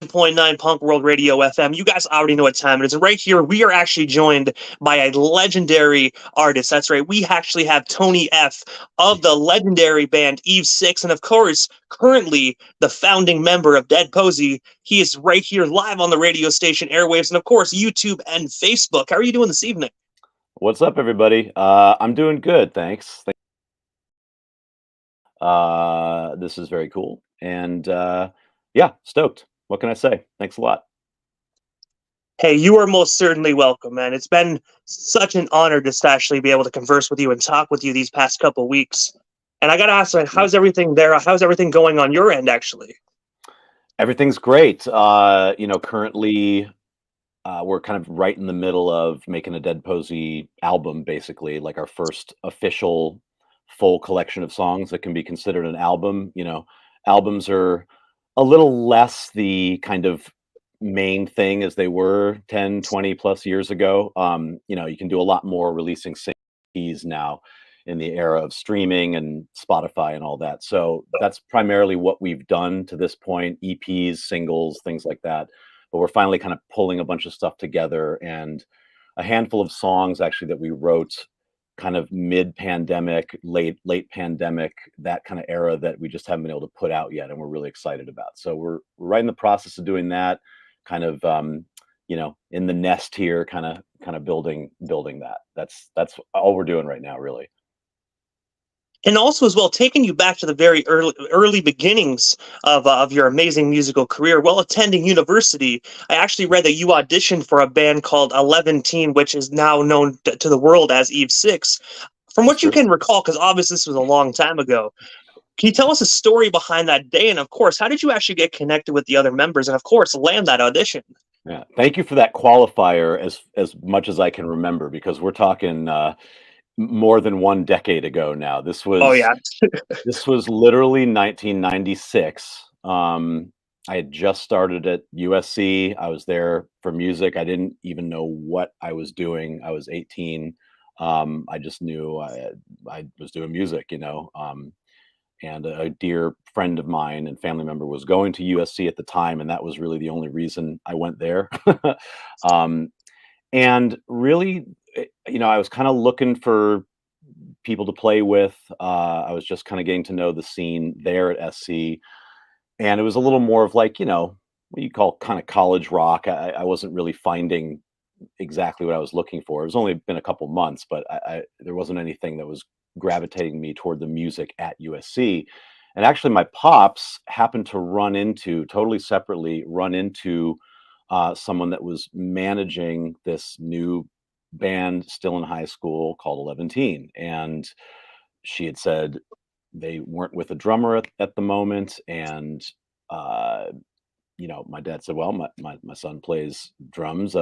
.9 Punk World Radio FM. You guys already know what time it is. And right here, we are actually joined by a legendary artist. That's right. We actually have Tony F. of the legendary band Eve 6. And of course, currently the founding member of Dead Posey. He is right here live on the radio station airwaves and, of course, YouTube and Facebook. How are you doing this evening? What's up, everybody? I'm doing good, thanks. This is very cool, and yeah, stoked. What can I say? Thanks a lot. Hey, you are most certainly welcome, man. It's been such an honor just to actually be able to converse with you and talk with you these past couple weeks. And I got to ask, like, Yeah. how's everything there? How's everything going on your end, actually? Everything's great. Currently, we're kind of right in the middle of making a Dead Posey album, basically, like our first official full collection of songs that can be considered an album. Albums are a little less the kind of main thing as they were 10, 20 plus years ago. You can do a lot more releasing CDs now in the era of streaming and Spotify and all that. So that's primarily what we've done to this point: EPs, singles, things like that. But we're finally kind of pulling a bunch of stuff together, and a handful of songs actually that we wrote kind of mid-pandemic, late pandemic, that kind of era that we just haven't been able to put out yet, and we're really excited about. So we're right in the process of doing that, kind of in the nest here, kind of building that. That's all we're doing right now, really. And also, as well, taking you back to the very early beginnings of your amazing musical career. While attending university, I actually read that you auditioned for a band called 11 Teen, which is now known to the world as Eve 6. From That's what you true. can recall, because obviously this was a long time ago, can you tell us a story behind that day? And of course, how did you actually get connected with the other members and, of course, land that audition? Yeah, thank you for that qualifier. As much as I can remember, because we're talking more than 1 decade ago now. This Oh, was yeah. this was literally 1996. I had just started at USC. I was there for music. I didn't even know what I was doing. I was 18. I just knew I was doing music. And a dear friend of mine and family member was going to USC at the time, and that was really the only reason I went there. um, and really, I was kind of looking for people to play with. I was just kind of getting to know the scene there at SC, and it was a little more of like, what you call kind of college rock. I wasn't really finding exactly what I was looking for. It was only been a couple months, but there wasn't anything that was gravitating me toward the music at USC. And actually, my pops happened to totally separately, run into someone that was managing this new band still in high school called 11 Teen. And she had said they weren't with a drummer at the moment. And, my dad said, well, my son plays drums.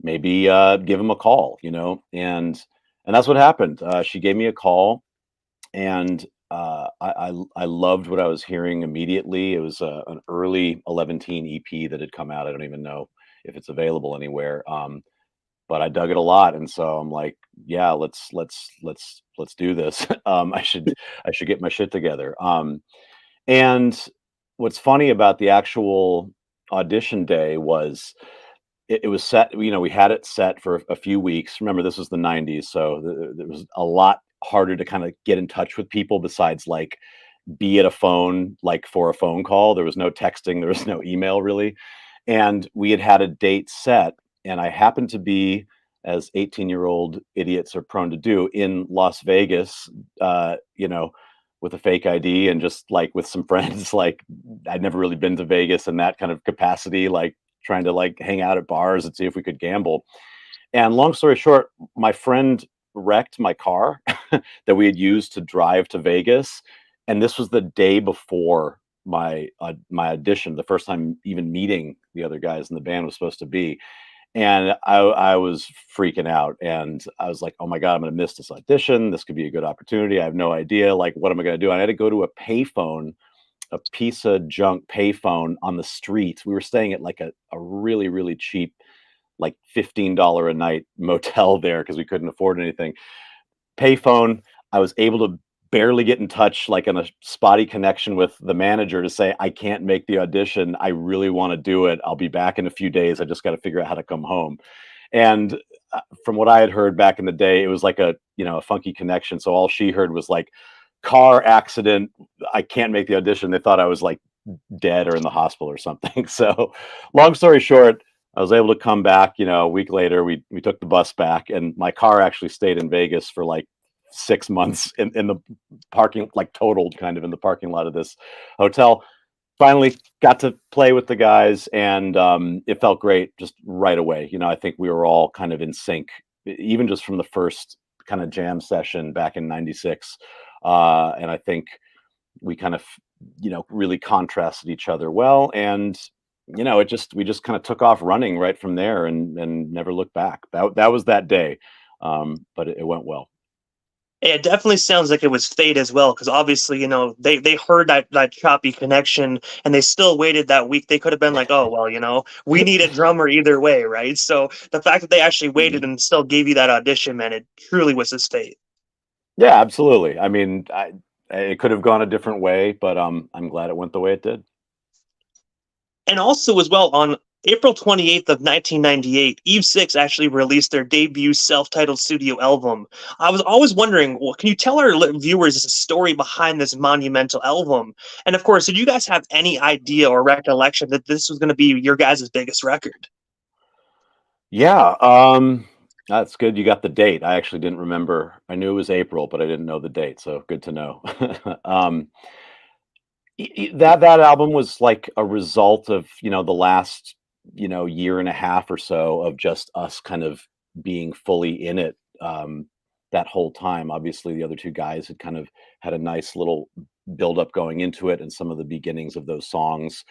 Maybe give him a call, and that's what happened. She gave me a call, and I loved what I was hearing immediately. It was an early 11 Teen EP that had come out. I don't even know if it's available anywhere, but I dug it a lot, and so I'm like, yeah, let's do this. I should get my shit together. And what's funny about the actual audition day was it was set. We had it set for a few weeks. Remember, this was the 90s, so it was a lot harder to kind of get in touch with people besides like be at a phone, like for a phone call. There was no texting, there was no email really. And we had a date set, and I happened to be, as 18-year-old idiots are prone to do, in Las Vegas, with a fake ID and just like with some friends. Like, I'd never really been to Vegas in that kind of capacity, like trying to like hang out at bars and see if we could gamble. And long story short, my friend wrecked my car that we had used to drive to Vegas, and this was the day before my audition, the first time even meeting the other guys in the band was supposed to be. And I was freaking out, and I was like, oh my God, I'm going to miss this audition. This could be a good opportunity. I have no idea. Like, what am I going to do? And I had to go to a payphone, a piece of junk payphone on the street. We were staying at like a really, really cheap, like $15 a night motel there because we couldn't afford anything. Payphone. I was able to barely get in touch, like on a spotty connection with the manager to say, I can't make the audition. I really want to do it. I'll be back in a few days. I just got to figure out how to come home. And from what I had heard back in the day, it was like a funky connection. So all she heard was like car accident. I can't make the audition. They thought I was like dead or in the hospital or something. So long story short, I was able to come back, a week later. We took the bus back, and my car actually stayed in Vegas for like 6 months in the parking, like totaled kind of in the parking lot of this hotel. Finally got to play with the guys, and it felt great just right away. I think we were all kind of in sync, even just from the first kind of jam session back in '96. And I think we kind of, really contrasted each other well. And, we just kind of took off running right from there, and never looked back. That was that day. But it went well. It definitely sounds like it was fate as well, because obviously, they heard that choppy connection, and they still waited that week. They could have been like, oh, well, we need a drummer either way, right? So the fact that they actually Mhm. waited and still gave you that audition, man, it truly was his fate. Yeah, absolutely. I mean, it could have gone a different way, but I'm glad it went the way it did. And also, as well, on April 28th of 1998, Eve Six actually released their debut self-titled studio album. I was always wondering, well, can you tell our viewers the story behind this monumental album? And of course, did you guys have any idea or recollection that this was going to be your guys' biggest record? Yeah, that's good. You got the date. I actually didn't remember. I knew it was April, but I didn't know the date. So good to know. um, that album was like a result of the last year and a half or so of just us kind of being fully in it. That whole time, obviously, the other two guys had kind of had a nice little build up going into it, and some of the beginnings of those songs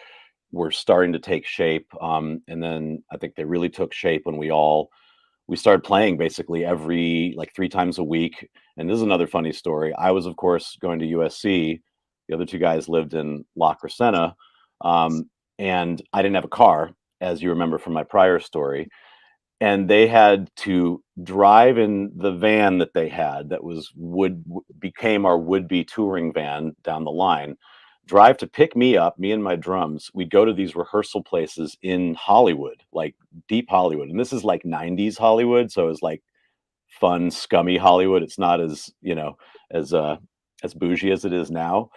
were starting to take shape. And then I think they really took shape when we started playing basically every like 3 times a week. And this is another funny story. I was, of course, going to USC. The other two guys lived in La Crescenta, um, and I didn't have a car, as you remember from my prior story. And they had to drive in the van that they had that was would became our would-be touring van down the line, drive to pick me up, me and my drums. We'd go to these rehearsal places in Hollywood, like deep Hollywood. And this is like 90s Hollywood, so it's like fun, scummy Hollywood. It's not as as bougie as it is now.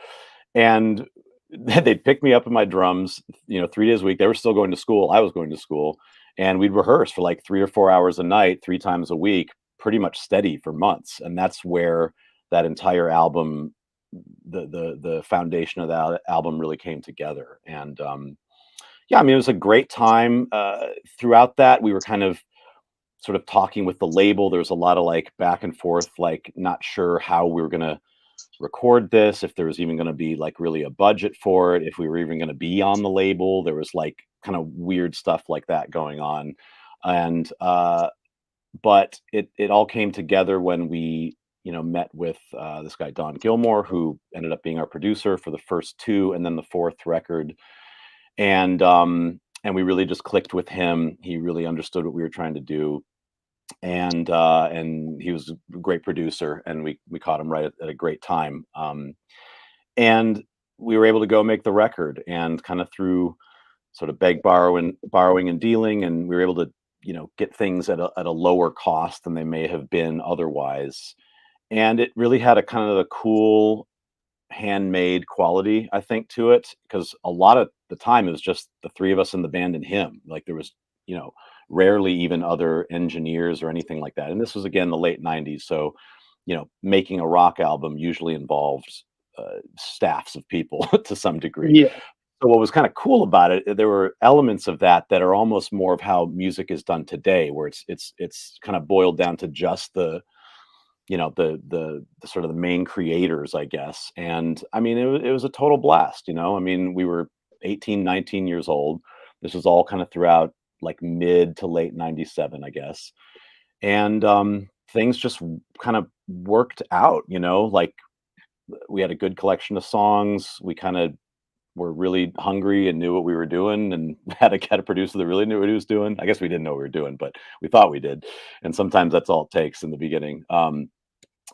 And they'd pick me up in my drums, 3 days a week. They were still going to school. I was going to school, and we'd rehearse for like 3 or 4 hours a night, 3 times a week, pretty much steady for months. And that's where that entire album, the foundation of that album, really came together. And yeah, I mean, it was a great time. Throughout that, we were kind of sort of talking with the label. There was a lot of like back and forth, like not sure how we were gonna record this, if there was even going to be like really a budget for it, if we were even going to be on the label. There was like kind of weird stuff like that going on. And but it all came together when we met with this guy Don Gilmore, who ended up being our producer for the first two and then the fourth record. And we really just clicked with him. He really understood what we were trying to do, and he was a great producer, and we caught him right at a great time. And we were able to go make the record, and kind of through sort of borrowing and dealing, and we were able to get things at a lower cost than they may have been otherwise. And it really had a kind of a cool handmade quality, I think, to it, because a lot of the time it was just the three of us in the band and him. Like there was, rarely even other engineers or anything like that. And this was again the late '90s, so making a rock album usually involves staffs of people to some degree. Yeah. So what was kind of cool about it, there were elements of that that are almost more of how music is done today, where it's kind of boiled down to just the sort of the main creators, I guess. And I mean, it was a total blast. I mean, we were 18, 19 years old. This was all kind of throughout like mid to late '97, I guess. And things just kind of worked out. Like we had a good collection of songs. We kind of were really hungry and knew what we were doing, and had a producer that really knew what he was doing. I guess we didn't know what we were doing, but we thought we did. And sometimes that's all it takes in the beginning.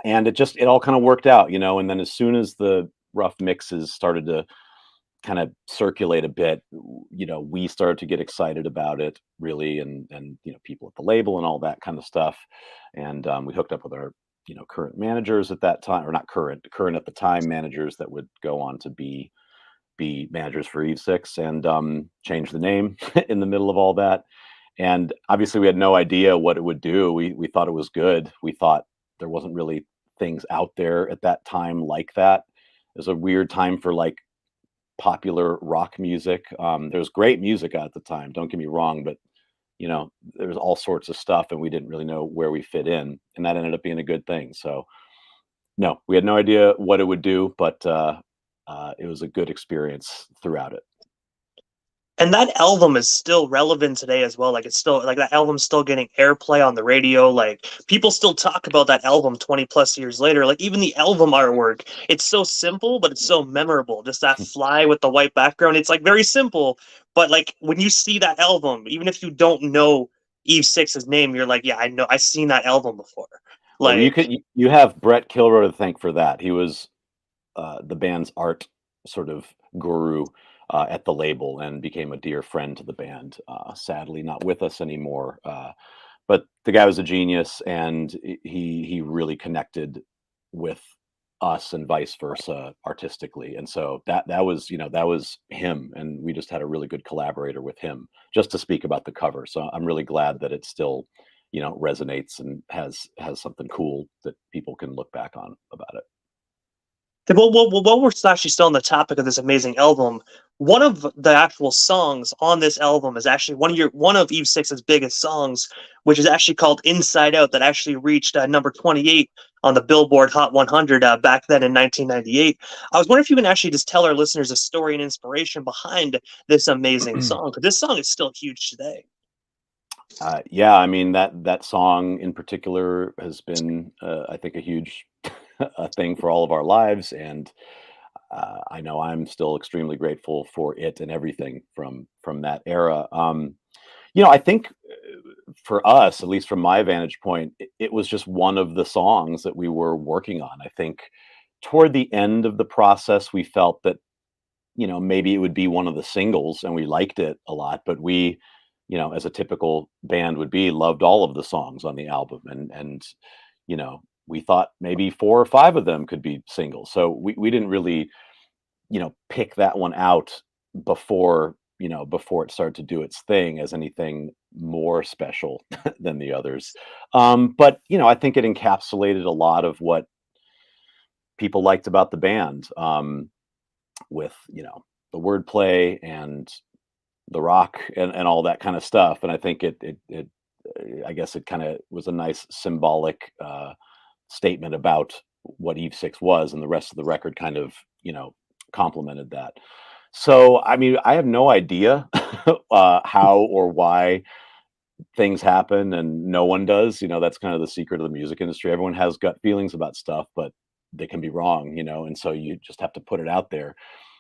and it all kind of worked out, you know. And then as soon as the rough mixes started to kind of circulate a bit, you know, we started to get excited about it really, and you know, people at the label and all that kind of stuff. And we hooked up with our, you know, current managers at that time, or not current at the time managers that would go on to be managers for Eve Six, and changed the name in the middle of all that. And obviously, we had no idea what it would do. We thought it was good. We thought there wasn't really things out there at that time like that. It was a weird time for like popular rock music. There was great music at the time. Don't get me wrong, but you know, there was all sorts of stuff, and we didn't really know where we fit in, and that ended up being a good thing. So, no, we had no idea what it would do, but it was a good experience throughout it. And that album is still relevant today as well. Like it's still like that album's still getting airplay on the radio. Like people still talk about that album 20 plus years later. Like even the album artwork, it's so simple, but it's so memorable. Just that fly with the white background. It's like very simple, but like when you see that album, even if you don't know Eve Six's name, you're like, yeah, I know, I've seen that album before. Well, Like you have Brett Kilroy to thank for that. He was the band's art sort of guru at the label, and became a dear friend to the band. Sadly, not with us anymore. But the guy was a genius, and he really connected with us and vice versa artistically. And so that was, you know, that was him, and we just had a really good collaborator with him just to speak about the cover. So I'm really glad that it still, you know, resonates and has something cool that people can look back on about it. while we're actually still on the topic of this amazing album, one of the actual songs on this album is actually one of Eve Six's biggest songs, which is actually called "Inside Out," that actually reached number 28 on the Billboard Hot 100 back then in 1998. I was wondering if you can actually just tell our listeners a story and inspiration behind this amazing song, because this song is still huge today. Yeah, I mean that song in particular has been, I think, a huge a thing for all of our lives, and I know I'm still extremely grateful for it and everything from that era. You know, I think for us, at least from my vantage point, it was just one of the songs that we were working on. I think toward the end of the process, we felt that, you know, maybe it would be one of the singles, and we liked it a lot, but we, you know, as a typical band would be, loved all of the songs on the album, and you know, we thought maybe 4 or 5 of them could be singles. So we didn't really, you know, pick that one out before, you know, before it started to do its thing as anything more special than the others. But you know, I think it encapsulated a lot of what people liked about the band, with, you know, the wordplay and the rock and all that kind of stuff. And I think it I guess it kind of was a nice symbolic statement about what Eve Six was, and the rest of the record kind of, you know, complemented that. So I mean, I have no idea how or why things happen, and no one does. You know, that's kind of the secret of the music industry. Everyone has gut feelings about stuff, but they can be wrong, you know, and so you just have to put it out there.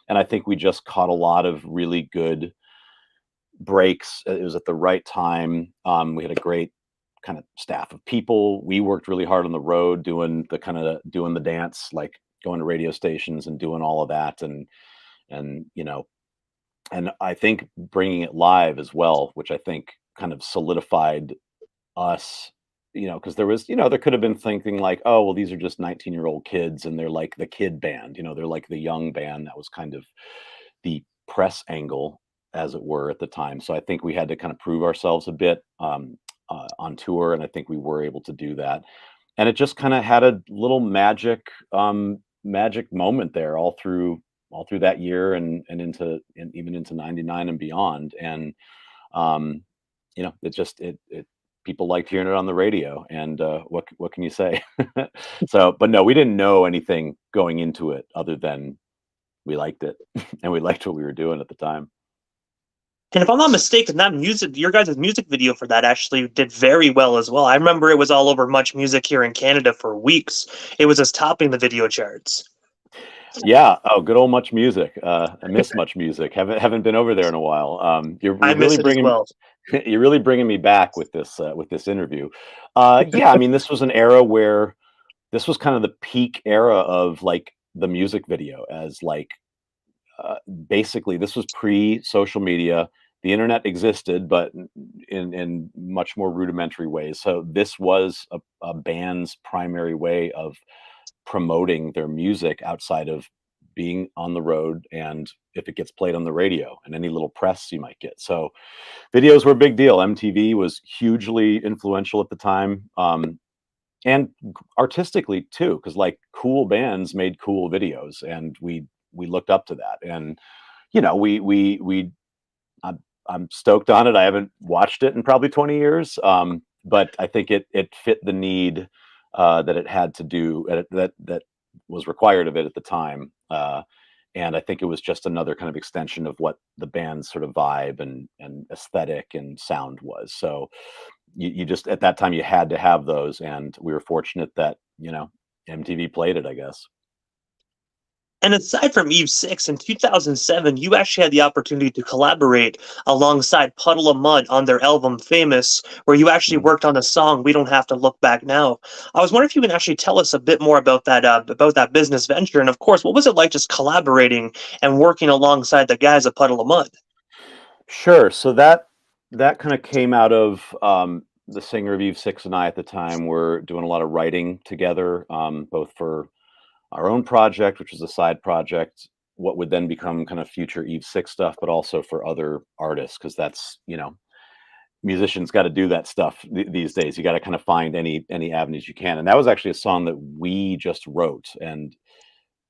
And I think we just caught a lot of really good breaks. It was at the right time. We had a great kind of staff of people. We worked really hard on the road, doing the dance, like going to radio stations and doing all of that, and you know, and I think bringing it live as well, which I think kind of solidified us. You know, because there was, you know, there could have been thinking like, oh, well, these are just 19-year-old kids, and they're like the kid band. You know, they're like the young band. That was kind of the press angle, as it were, at the time. So I think we had to kind of prove ourselves a bit on tour, and I think we were able to do that. And it just kind of had a little magic moment there all through that year, and even into '99 and beyond. And um, you know, it people liked hearing it on the radio, and what can you say? So, but no, we didn't know anything going into it other than we liked it, and we liked what we were doing at the time. And if I'm not mistaken, that music, your guys' music video for that actually did very well as well. I remember it was all over Much Music here in Canada for weeks. It was just topping the video charts. Yeah. Oh, good old Much Music. I miss Much Music. Haven't been over there in a while. I You're really miss it as bringing well. you're really bringing me back with this interview. Yeah. I mean, this was an era where this was kind of the peak era of like the music video as like uh, basically this was pre-social media. The internet existed, but in much more rudimentary ways. So this was a band's primary way of promoting their music outside of being on the road and if it gets played on the radio and any little press you might get. So videos were a big deal. MTV was hugely influential at the time. And artistically too, because like cool bands made cool videos, and we looked up to that. And you know, we I'm stoked on it. I haven't watched it in probably 20 years, but I think it fit the need that it had to do that was required of it at the time. And I think it was just another kind of extension of what the band's sort of vibe and aesthetic and sound was. So you just at that time you had to have those, and we were fortunate that MTV played it, I guess. And aside from Eve 6, in 2007, you actually had the opportunity to collaborate alongside Puddle of Mud on their album Famous, where you actually Mhm. worked on the song We Don't Have to Look Back Now. I was wondering if you can actually tell us a bit more about that business venture. And of course, what was it like just collaborating and working alongside the guys at Puddle of Mud? Sure. So that kind of came out of the singer of Eve Six and I at the time were doing a lot of writing together, both for our own project, which was a side project, what would then become kind of future Eve Six stuff, but also for other artists, because that's musicians got to do that stuff these days. You got to kind of find any avenues you can, and that was actually a song that we just wrote, and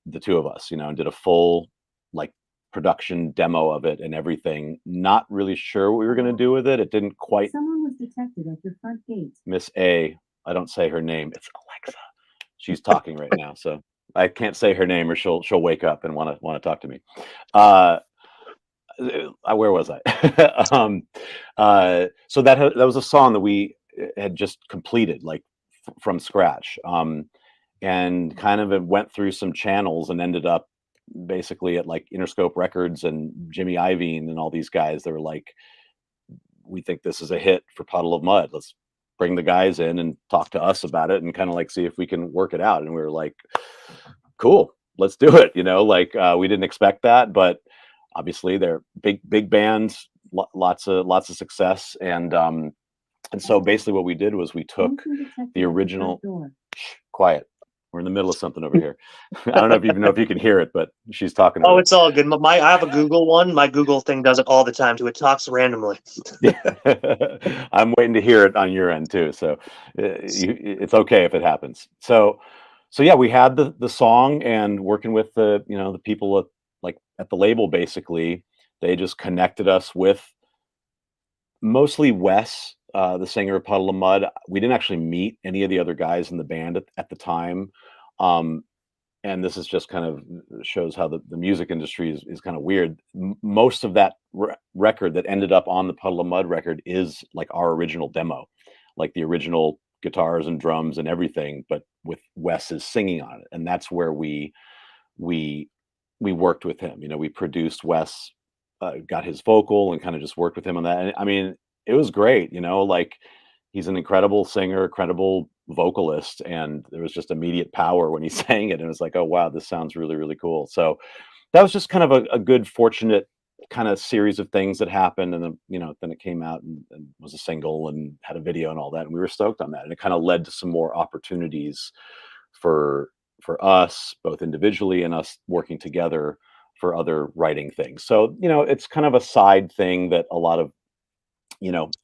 the two of us, and did a full like production demo of it and everything. Not really sure what we were going to do with it. It didn't quite. Someone was detected at your front gate. Miss A. I don't say her name. It's Alexa. She's talking right now, so I can't say her name or she'll wake up and want to talk to me. Uh, where was I? So that was a song that we had just completed, like from scratch, and kind of it went through some channels and ended up basically at like Interscope Records and Jimmy Iovine and all these guys that were like, we think this is a hit for Puddle of Mud. Let's bring the guys in and talk to us about it and kind of like see if we can work it out. And we were like, cool, let's do it. Like we didn't expect that, but obviously they're big bands, lots of success. And so basically what we did was we took the original. Shh, quiet. We're in the middle of something over here. I don't know if you can hear it, but she's talking to Oh, her. it's all good. I have a Google one. My Google thing does it all the time too. It talks randomly. I'm waiting to hear it on your end too. So it's okay if it happens. So yeah, we had the song, and working with the people at the label, basically, they just connected us with mostly Wes, the singer of Puddle of Mud. We didn't actually meet any of the other guys in the band at the time. Um, and this is just kind of shows how the music industry is kind of weird. Most of that record that ended up on the Puddle of Mud record is like our original demo, like the original guitars and drums and everything, but with Wes's singing on it. And that's where we worked with him. We produced Wes, got his vocal and kind of just worked with him on that. And I mean, it was great. Like he's an incredible singer, incredible vocalist, and there was just immediate power when he sang it. And it was like, oh wow, this sounds really, really cool. So that was just kind of a good, fortunate kind of series of things that happened. And then it came out and was a single and had a video and all that. And we were stoked on that. And it kind of led to some more opportunities for us, both individually and us working together for other writing things. So, it's kind of a side thing that a lot of,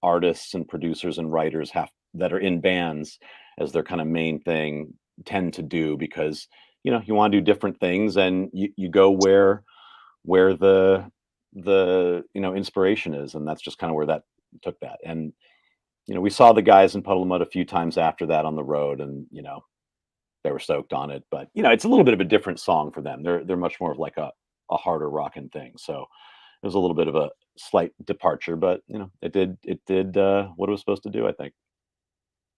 artists and producers and writers have that are in bands as their kind of main thing tend to do, because, you want to do different things, and you go where the inspiration is. And that's just kind of where that took that. And, we saw the guys in Puddle of Mud a few times after that on the road, and, they were stoked on it. But it's a little bit of a different song for them. They're much more of like a harder rocking thing. So it was a little bit of a slight departure, but it did what it was supposed to do, I think.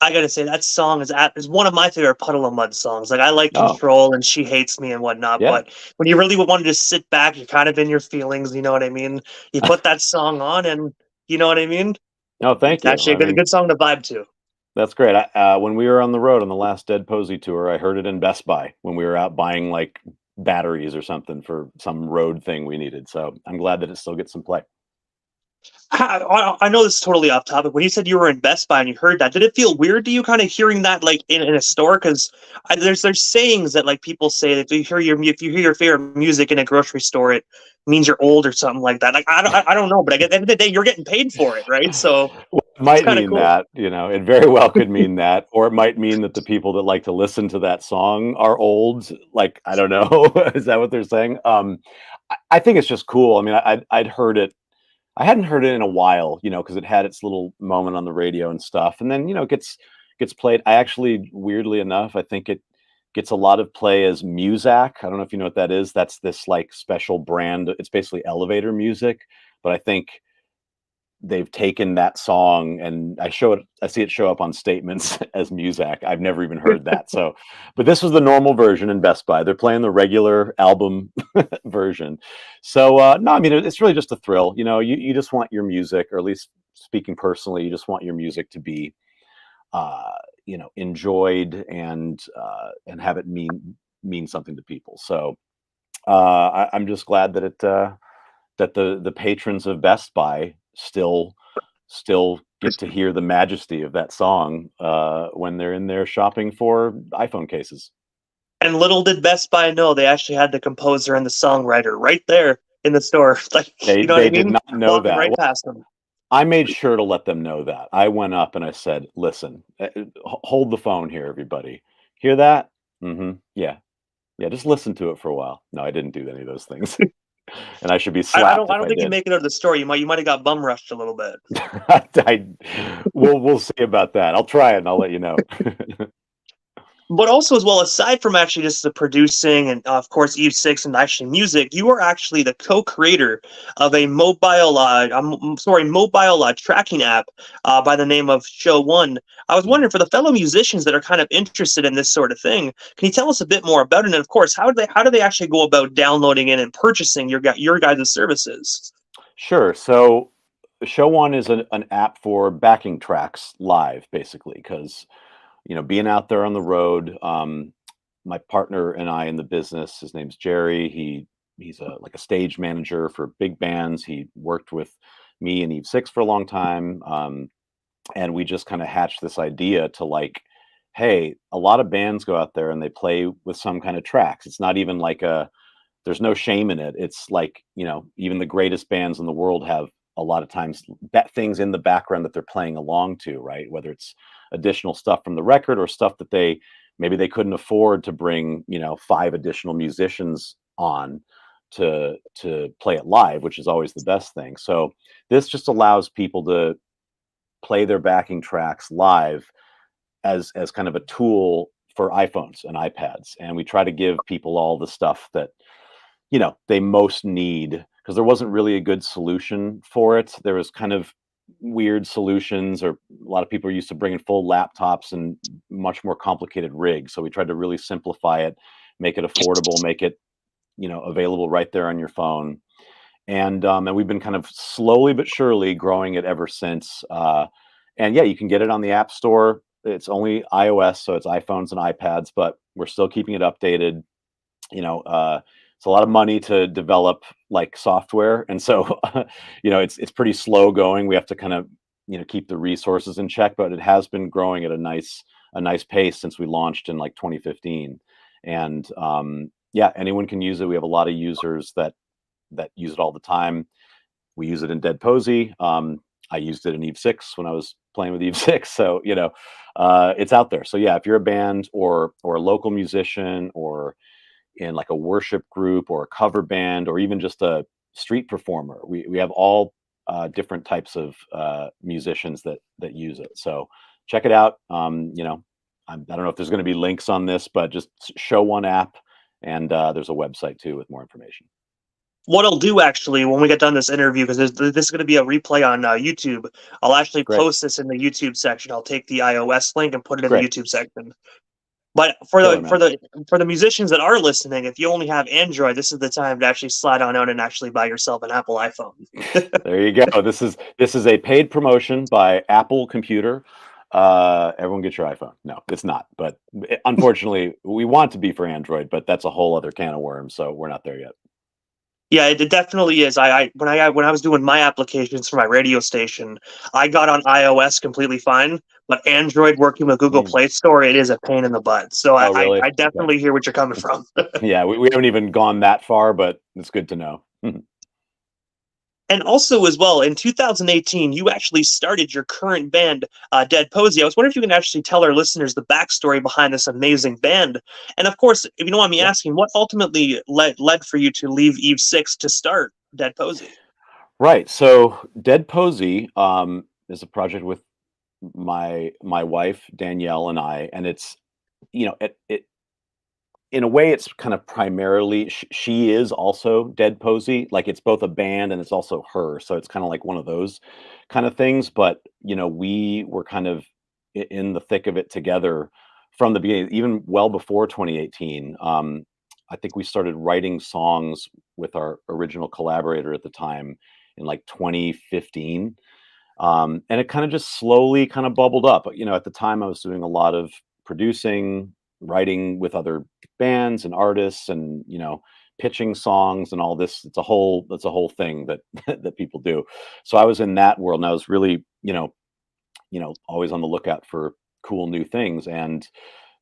I gotta say that song is one of my favorite Puddle of Mud songs. Like I like Oh Control and She Hates Me and whatnot, yeah. but when you really want to just sit back, you're kind of in your feelings. You know what I mean? You put that song on, and you know what I mean. No, It's thank you. actually I a mean, good song to vibe to. That's great. When we were on the road on the last Dead Posey tour, I heard it in Best Buy when we were out buying like batteries or something for some road thing we needed. So I'm glad that it still gets some play. I know this is totally off topic. When you said you were in Best Buy and you heard that, did it feel weird to you kind of hearing that like in a store? Because there's sayings that like people say that if you hear your favorite music in a grocery store, it means you're old or something like that. Like I don't know, but at the end of the day, you're getting paid for it, right? So Well, it it's might kind of mean cool. that, it very well could mean that, or it might mean that the people that like to listen to that song are old. Like, I don't know. Is that what they're saying? I think it's just cool. I mean, I'd heard it. I hadn't heard it in a while, because it had its little moment on the radio and stuff, and then it gets played. I actually, weirdly enough, I think it gets a lot of play as Muzak. I don't know if you know what that is. That's this like special brand. It's basically elevator music, but I think they've taken that song and I see it show up on statements as Muzak. I've never even heard that. So, but this was the normal version in Best Buy. They're playing the regular album version. So, no, I mean, it's really just a thrill. You just want your music, or at least speaking personally, you just want your music to be, enjoyed and have it mean something to people. So, I'm just glad that that the patrons of Best Buy still get to hear the majesty of that song when they're in there shopping for iPhone cases. And little did Best Buy know they actually had the composer and the songwriter right there in the store. Like, They you know what I they did mean? not know Walking that. right Well, past them. I made sure to let them know that. I went up and I said, "Listen, hold the phone here, everybody. Hear that? Yeah, yeah. Just listen to it for a while." No, I didn't do any of those things, and I should be I slapped don't I if don't I think you did. make it out of the store. You might have got bum rushed a little bit. We'll see about that. I'll try it and I'll let you know. But also, as well, aside from actually just the producing and of course Eve Six and actually music, you are actually the co-creator of a mobile tracking app by the name of Show One. I was wondering, for the fellow musicians that are kind of interested in this sort of thing, can you tell us a bit more about it? And of course, how do they actually go about downloading it and purchasing your guys' services? Sure. So Show One is an app for backing tracks live, basically, because being out there on the road. My partner and I in the business, his name's Jerry. He's like a stage manager for big bands. He worked with me and Eve Six for a long time, and we just kind of hatched this idea to like, hey, a lot of bands go out there and they play with some kind of tracks. It's not even like there's no shame in it. It's like, even the greatest bands in the world have a lot of times things in the background that they're playing along to, right? Whether it's additional stuff from the record or stuff that maybe they couldn't afford to bring, 5 additional musicians on to play it live, which is always the best thing. So this just allows people to play their backing tracks live as kind of a tool for iPhones and iPads. And we try to give people all the stuff that they most need, because there wasn't really a good solution for it. There was kind of weird solutions, or a lot of people are used to bringing full laptops and much more complicated rigs. So we tried to really simplify it, make it affordable, make it available right there on your phone. And we've been kind of slowly but surely growing it ever since. And yeah, you can get it on the App Store. It's only iOS, so it's iPhones and iPads, but we're still keeping it updated. It's a lot of money to develop like software, and so it's pretty slow going. We have to kind of keep the resources in check, but it has been growing at a nice pace since we launched in like 2015. And yeah, anyone can use it. We have a lot of users that use it all the time. We use it in Dead Posey. I used it in Eve Six when I was playing with Eve Six. So it's out there. So yeah, if you're a band or a local musician, or in like a worship group or a cover band, or even just a street performer, we have all different types of musicians that use it. So check it out. I don't know if there's going to be links on this, but just Show One app, and there's a website too with more information. What I'll do actually when we get done this interview, because this is going to be a replay on YouTube, I'll actually Great. post this in the YouTube section. I'll take the iOS link and put it in Great. the YouTube section. But for Killer, the musicians that are listening, if you only have Android, this is the time to actually slide on out and actually buy yourself an Apple iPhone. There you go. This is a paid promotion by Apple Computer. Everyone get your iPhone. No, it's not. But unfortunately, we want to be for Android, but that's a whole other can of worms. So we're not there yet. Yeah, it definitely is. When I was doing my applications for my radio station, I got on iOS completely fine, but Android working with Google Mm. Play Store, it is a pain in the butt. So Oh, really? I Okay. definitely hear what you're coming from. Yeah, we haven't even gone that far, but it's good to know. And also, as well, in 2018, you actually started your current band, Dead Posey. I was wondering if you can actually tell our listeners the backstory behind this amazing band. And of course, if you don't mind me Yeah. asking, what ultimately led for you to leave Eve Six to start Dead Posey? Right. So Dead Posey is a project with my wife Danielle and I, and it's it in a way it's kind of primarily she is also Dead Posey. Like it's both a band and it's also her. So it's kind of like one of those kind of things. But we were kind of in the thick of it together from the beginning, even well before 2018. I think we started writing songs with our original collaborator at the time in like 2015. And it kind of just slowly kind of bubbled up. At the time I was doing a lot of producing, writing with other bands and artists, and pitching songs and all this. That's a whole thing that that people do. So I was in that world, and I was really always on the lookout for cool new things. And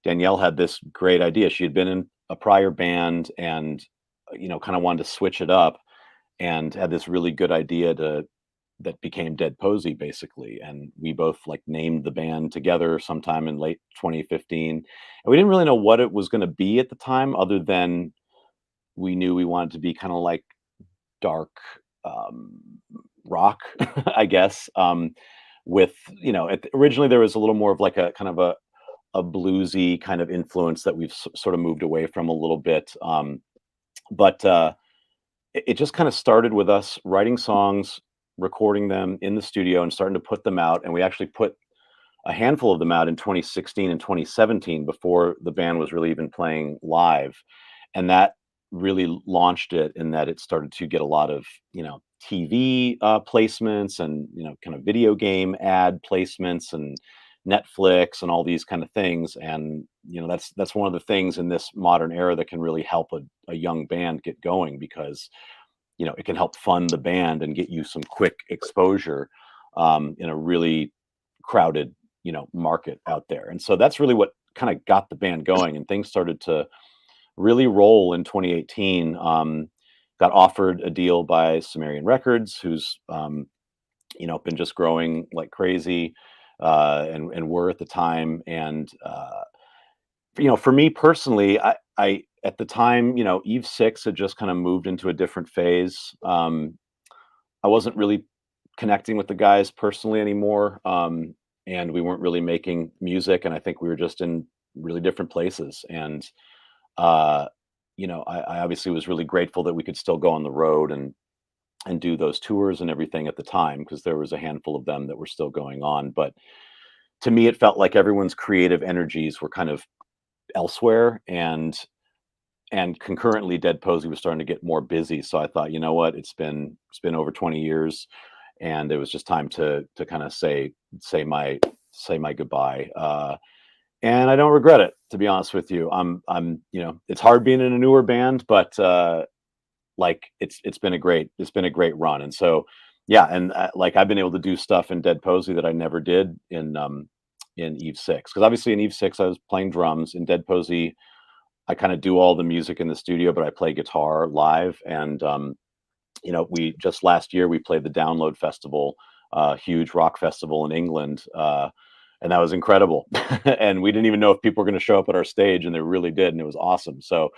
Danielle had this great idea. She had been in a prior band and kind of wanted to switch it up, and had this really good idea that became Dead Posey basically. And we both like named the band together sometime in late 2015. And we didn't really know what it was going to be at the time, other than we knew we wanted to be kind of like dark um, rock, I guess. With originally there was a little more of like a kind of a bluesy kind of influence that we've sort of moved away from a little bit. But it just kind of started with us writing songs, recording them in the studio, and starting to put them out. And we actually put a handful of them out in 2016 and 2017 before the band was really even playing live. And that really launched it, in that it started to get a lot of, TV placements, and, kind of video game ad placements, and Netflix and all these kind of things. And, that's one of the things in this modern era that can really help a young band get going, because it can help fund the band and get you some quick exposure in a really crowded, market out there. And so that's really what kind of got the band going, and things started to really roll in 2018. Got offered a deal by Sumerian Records, who's been just growing like crazy, and were at the time. And for me personally, I at the time, Eve Six had just kind of moved into a different phase. I wasn't really connecting with the guys personally anymore, and we weren't really making music, and I think we were just in really different places. And uh, I obviously was really grateful that we could still go on the road and do those tours and everything at the time, because there was a handful of them that were still going on. But to me, it felt like everyone's creative energies were kind of elsewhere, and concurrently Dead Posey was starting to get more busy. So I thought, you know what, it's been over 20 years, and it was just time to kind of say my goodbye. And I don't regret it, to be honest with you. It's hard being in a newer band, but like it's been a great run. And so yeah, and like I've been able to do stuff in Dead Posey that I never did in Eve Six, because obviously in Eve Six I was playing drums. In Dead Posey I kind of do all the music in the studio, but I play guitar live. And we just last year we played the Download Festival, huge rock festival in England, and that was incredible. And we didn't even know if people were going to show up at our stage, and they really did, and it was awesome. So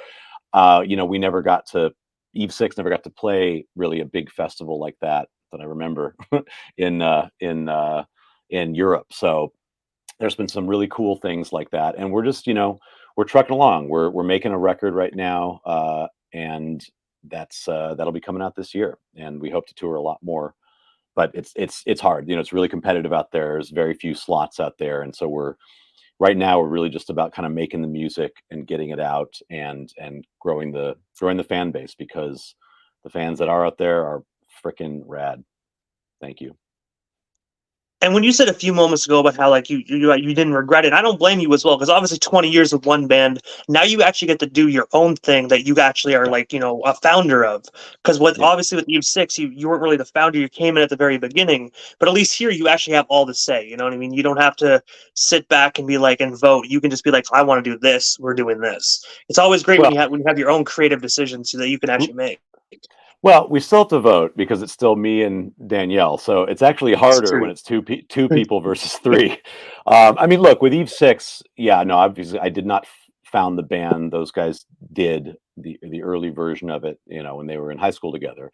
we never got to Eve Six never got to play really a big festival like that I remember in in Europe. So there's been some really cool things like that, and we're just we're trucking along. We're making a record right now, and that'll be coming out this year, and we hope to tour a lot more. But it's hard. It's really competitive out there. There's very few slots out there, and so we're really just about kind of making the music and getting it out, and growing the fan base, because the fans that are out there are freaking rad. Thank you. And when you said a few moments ago about how like you didn't regret it, I don't blame you as well, because obviously 20 years with one band, now you actually get to do your own thing that you actually are like, a founder of. Because what Yeah. obviously with Eve Six, you weren't really the founder, you came in at the very beginning, but at least here you actually have all the say. You know what I mean? You don't have to sit back and be like and vote. You can just be like, I want to do this. We're doing this. It's always great when Well, you have your own creative decisions so that you can actually make. well, we still have to vote because it's still me and Danielle. So it's actually It's harder when true. it's two people versus three. I mean, look, with Eve Six, yeah, no, obviously I did not found the band. Those guys did the early version of it, when they were in high school together.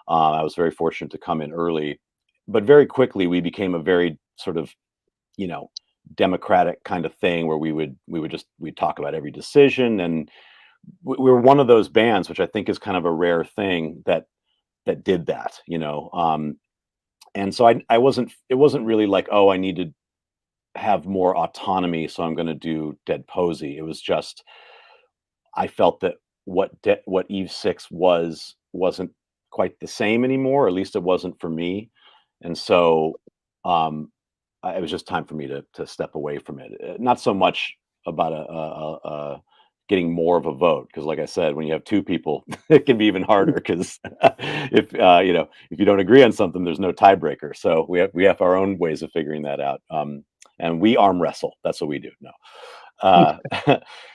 I was very fortunate to come in early, but very quickly we became a very sort of, you know, democratic kind of thing where we'd talk about every decision, and we were one of those bands, which I think is kind of a rare thing that did that, and so I wasn't it wasn't really like, oh, I need to have more autonomy, so I'm going to do Dead Posey. It was just I felt that what Eve Six wasn't quite the same anymore. Or at least it wasn't for me, and so um, it was just time for me to step away from it. Not so much about getting more of a vote, because, like I said, when you have two people, it can be even harder. Because if you don't agree on something, there's no tiebreaker. So we have our own ways of figuring that out. And we arm wrestle. That's what we do. No. Uh,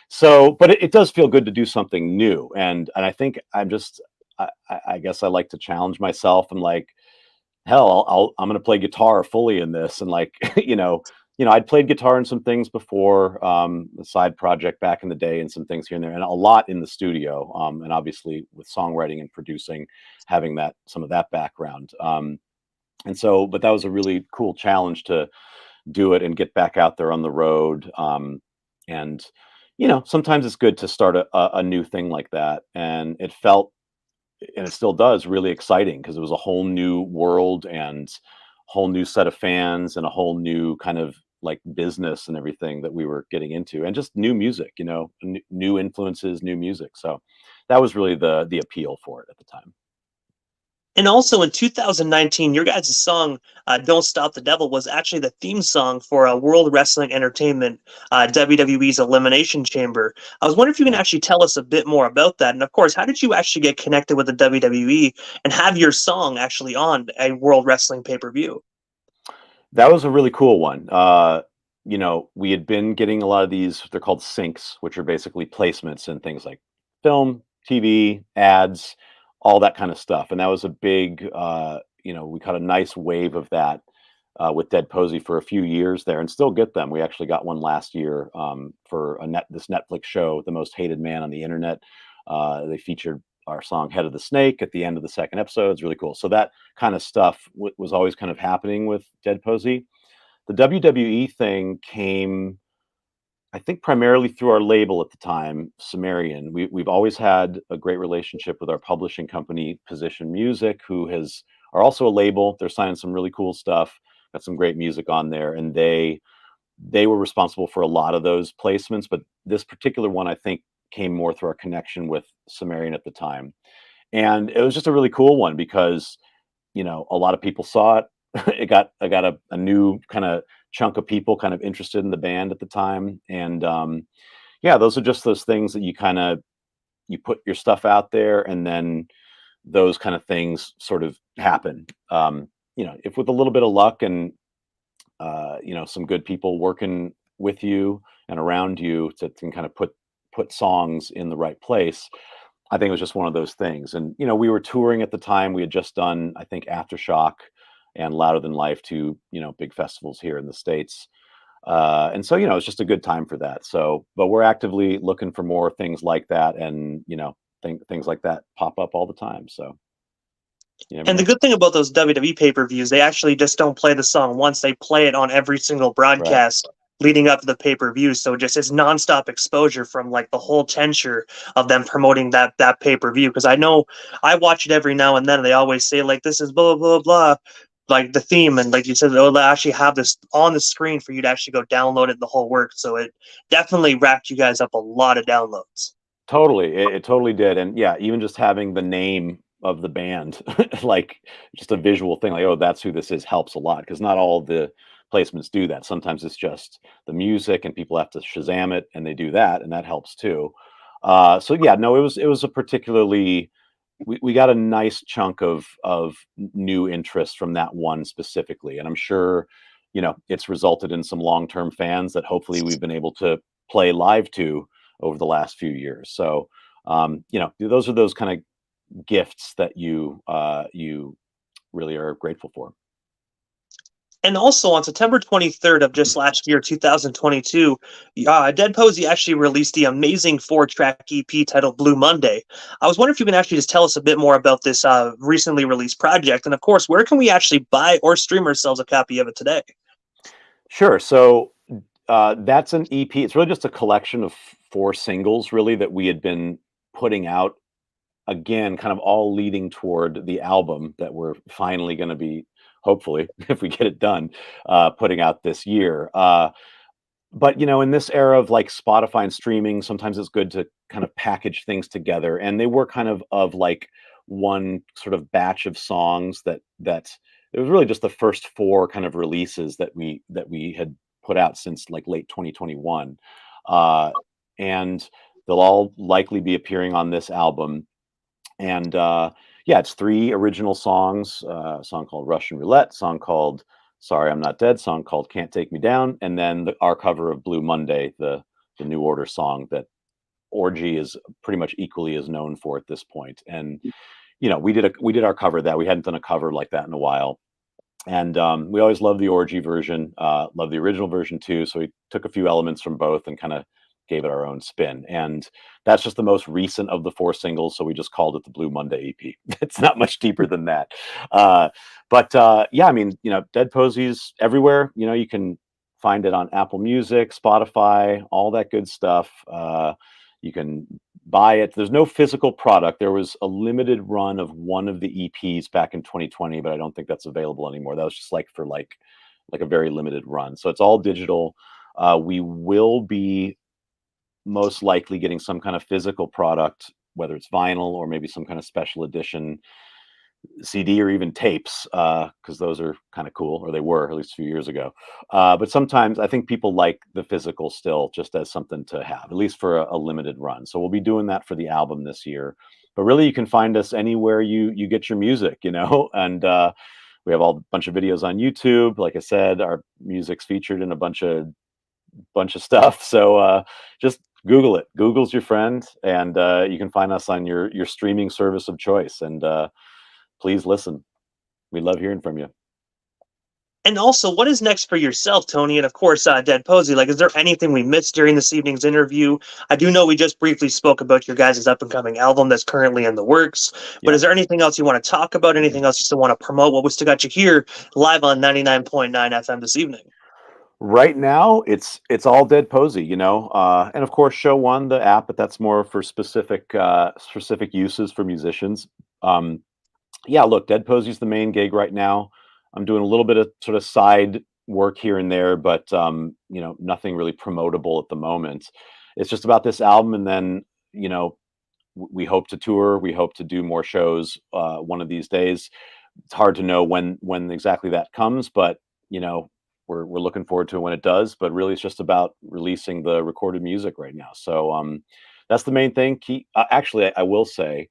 so, but it does feel good to do something new, and I think I guess I like to challenge myself, and like, hell, I'm going to play guitar fully in this, and like, I'd played guitar in some things before, a side project back in the day, and some things here and there, and a lot in the studio, and obviously with songwriting and producing, having some of that background, and so, but that was a really cool challenge to do it and get back out there on the road. And sometimes it's good to start a new thing like that. And it felt, and it still does, really exciting, because it was a whole new world and whole new set of fans and a whole new kind of like business and everything that we were getting into, and just new music, new influences, new music. So that was really the appeal for it at the time. And also in 2019, your guys' song "Don't Stop the Devil" was actually the theme song for World Wrestling Entertainment, WWE's Elimination Chamber. I was wondering if you can Yeah. actually tell us a bit more about that, and of course, how did you actually get connected with the WWE and have your song actually on a World Wrestling pay-per-view? That was a really cool one. We had been getting a lot of these, they're called syncs, which are basically placements in things like film, TV, ads, all that kind of stuff. And that was a big, we caught a nice wave of that with Dead Posey for a few years there, and still get them. We actually got one last year for this Netflix show, The Most Hated Man on the Internet. They featured our song "Head of the Snake" at the end of the second episode. It's really cool. So that kind of stuff was always kind of happening with Dead Posey. The WWE thing came, I think, primarily through our label at the time, Sumerian. We've always had a great relationship with our publishing company, Position Music, are also a label. They're signing some really cool stuff, got some great music on there, and they were responsible for a lot of those placements. But this particular one, I think, came more through our connection with Sumerian at the time. And it was just a really cool one because, a lot of people saw it. I got a new kind of chunk of people kind of interested in the band at the time. And yeah, those are just those things that you put your stuff out there, and then those kind of things sort of happen. If with a little bit of luck and some good people working with you and around you to kind of put songs in the right place. I think it was just one of those things. And we were touring at the time. We had just done, I think, Aftershock and Louder Than Life, two big festivals here in the States. And so it's just a good time for that. So, but we're actively looking for more things like that, and things like that pop up all the time. So you never And the know. good thing about those WWE pay-per-views, they actually just don't play the song once; they play it on every single Right. broadcast leading up to the pay-per-view. So just it's nonstop exposure from like the whole tenure of them promoting that pay-per-view. Because I know I watch it every now and then. And they always say like this is blah blah blah, like the theme, and like you said, they'll actually have this on the screen for you to actually go download it, the whole work. So it definitely racked you guys up a lot of downloads. Totally, it totally did. And yeah, even just having the name of the band, like just a visual thing, like, oh, that's who this is, helps a lot, because not all the placements do that. Sometimes it's just the music and people have to Shazam it, and they do that, and that helps too. So yeah, no, it was a particularly, we got a nice chunk of new interest from that one specifically, and I'm sure, it's resulted in some long-term fans that hopefully we've been able to play live to over the last few years. So those are those kind of gifts that you really are grateful for. And also on September 23rd of just last year, 2022, Dead Posey actually released the amazing 4-track EP titled Blue Monday. I was wondering if you can actually just tell us a bit more about this recently released project. And of course, where can we actually buy or stream ourselves a copy of it today? Sure. So that's an EP. It's really just a collection of 4 singles, really, that we had been putting out. Again, kind of all leading toward the album that we're finally going to be, hopefully, if we get it done, putting out this year. But in this era of like Spotify and streaming, sometimes it's good to kind of package things together, and they were kind of like one sort of batch of songs that it was really just the first 4 kind of releases that we had put out since like late 2021, and they'll all likely be appearing on this album. And yeah, it's 3 original songs: a song called Russian Roulette, song called Sorry I'm Not Dead, song called Can't Take Me Down, and then our cover of Blue Monday, the New Order song that Orgy is pretty much equally as known for at this point. And we did our cover of that. We hadn't done a cover like that in a while. And we always loved the Orgy version, loved the original version too. So we took a few elements from both and kind of gave it our own spin. And that's just the most recent of the 4 singles. So we just called it the Blue Monday EP. It's not much deeper than that. But yeah, I mean, Dead Posey's everywhere. You can find it on Apple Music, Spotify, all that good stuff. You can buy it. There's no physical product. There was a limited run of one of the EPs back in 2020, but I don't think that's available anymore. That was just like for like a very limited run. So it's all digital. We will be most likely getting some kind of physical product, whether it's vinyl or maybe some kind of special edition CD or even tapes, because those are kind of cool, or they were at least a few years ago. But sometimes I think people like the physical still, just as something to have, at least for a limited run. So we'll be doing that for the album this year. But really, you can find us anywhere you get your music, and we have a bunch of videos on YouTube. Like I said, our music's featured in a bunch of stuff. So just Google it. Google's your friend, and you can find us on your streaming service of choice. And please listen. We love hearing from you. And also, what is next for yourself, Tony? And of course, Dead Posey. Like, is there anything we missed during this evening's interview? I do know we just briefly spoke about your guys' up-and-coming album that's currently in the works. But is there anything else you want to talk about? Anything else you still want to promote? What we still got you here live on 99.9 FM this evening? Right now, it's all Dead Posey, and of course, Show One, the app, but that's more for specific uses for musicians. Yeah, look, Dead Posey's the main gig right now. I'm doing a little bit of sort of side work here and there, but nothing really promotable at the moment. It's just about this album, and then we hope to tour. We hope to do more shows one of these days. It's hard to know when exactly that comes, but we're looking forward to it when it does. But really, it's just about releasing the recorded music right now. So that's the main thing. Actually, I will say.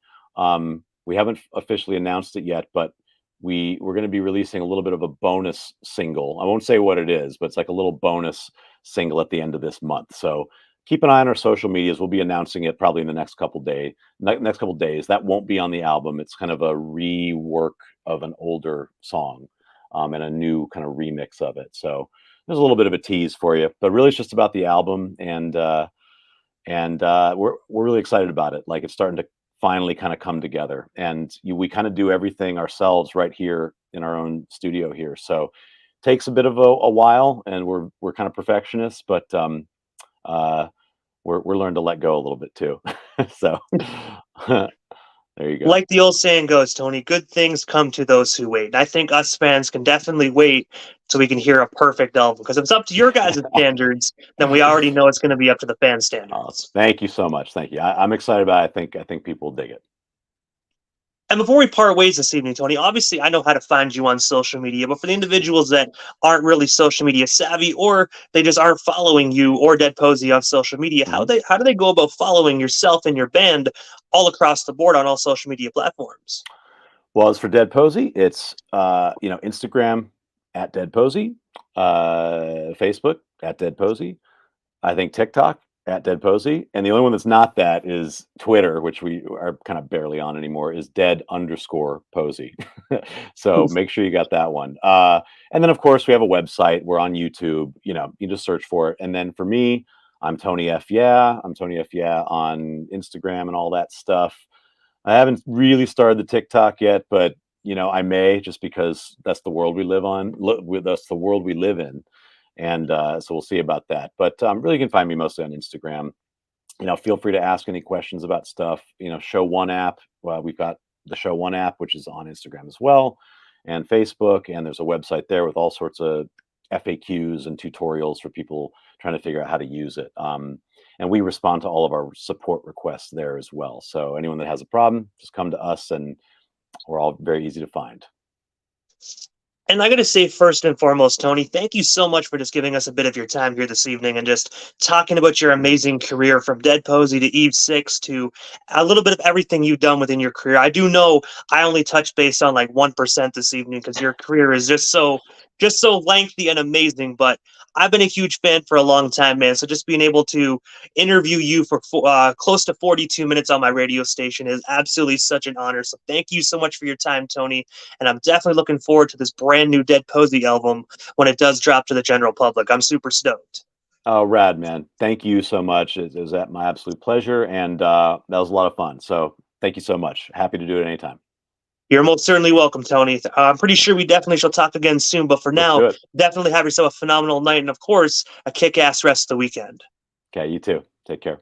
We haven't officially announced it yet, but we're going to be releasing a little bit of a bonus single. I won't say what it is, but it's like a little bonus single at the end of this month. So keep an eye on our social medias. We'll be announcing it probably in the next couple days. That won't be on the album. It's kind of a rework of an older song, and a new kind of remix of it. So there's a little bit of a tease for you, but really it's just about the album, and we're really excited about it. Like, it's starting to finally kind of come together, and we kind of do everything ourselves right here in our own studio here. So it takes a bit of a while, and we're kind of perfectionists, but we're learning to let go a little bit too. So there you go. Like the old saying goes, Tony, good things come to those who wait. And I think us fans can definitely wait so we can hear a perfect album. Because if it's up to your guys' standards, then we already know it's going to be up to the fan standards. Thank you so much. Thank you. I'm excited about it. I think people dig it. And before we part ways this evening, Tony, obviously I know how to find you on social media, but for the individuals that aren't really social media savvy or they just aren't following you or Dead Posey on social media, Mhm. how do they go about following yourself and your band all across the board on all social media platforms? Well, as for Dead Posey, it's Instagram at Dead Posey, Facebook at Dead Posey. I think TikTok at Dead Posey, and the only one that's not that is Twitter, which we are kind of barely on anymore, is Dead_Posey. So make sure you got that one. And then of course we have a website. We're on YouTube. You just search for it. And then for me, I'm Tony F. Yeah. I'm Tony F. Yeah on Instagram and all that stuff. I haven't really started the TikTok yet, but I may, just because that's the world we live on. That's the world we live in, and so we'll see about that. But really, you can find me mostly on Instagram. Feel free to ask any questions about stuff. Show One app. Well, we've got the Show One app, which is on Instagram as well, and Facebook, and there's a website there with all sorts of FAQs and tutorials for people trying to figure out how to use it. And we respond to all of our support requests there as well. So anyone that has a problem, just come to us, and we're all very easy to find. And I got to say, first and foremost, Tony, thank you so much for just giving us a bit of your time here this evening and just talking about your amazing career from Dead Posey to Eve 6 to a little bit of everything you've done within your career. I do know I only touched base on like 1% this evening because your career is just so lengthy and amazing. But I've been a huge fan for a long time, man. So just being able to interview you for close to 42 minutes on my radio station is absolutely such an honor. So thank you so much for your time, Tony. And I'm definitely looking forward to this brand new Dead Posey album when it does drop to the general public. I'm super stoked. Oh, rad, man. Thank you so much. It was my absolute pleasure. And that was a lot of fun. So thank you so much. Happy to do it anytime. You're most certainly welcome, Tony. I'm pretty sure we definitely shall talk again soon. But for Let's now, do it. definitely have yourself a phenomenal night and, of course, a kick-ass rest of the weekend. Okay, you too. Take care.